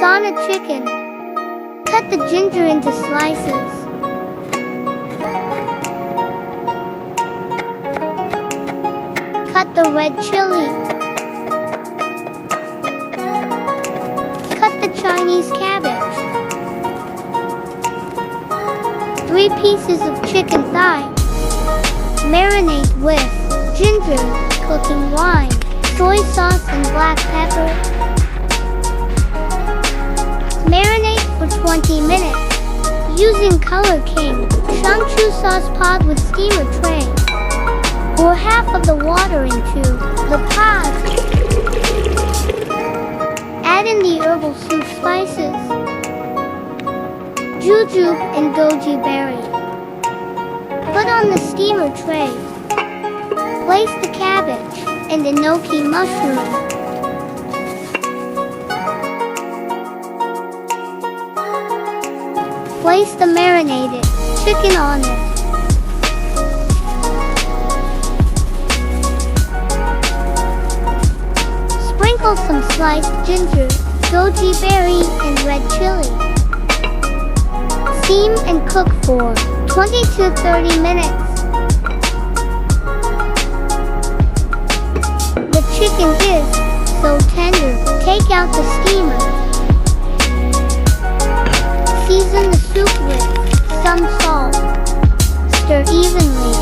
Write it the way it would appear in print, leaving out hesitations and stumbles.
Sauna chicken. Cut the ginger into slices. Cut the red chili. Cut the Chinese cabbage. 3 pieces of chicken thigh. Marinate with ginger, cooking wine, soy sauce and black pepper. Marinate for 20 minutes. Using Color King Shangchu sauce pod with steamer tray. Pour half of the water into the pot. Add in the herbal soup spices, jujube and goji berry. Put on the steamer tray. Place the cabbage and enoki mushroom. Place the marinated chicken on it. Sprinkle some sliced ginger, goji berry, and red chili. Steam and cook for 20 to 30 minutes. The chicken is so tender, take out the steamer. Season the soup with some salt. Stir evenly.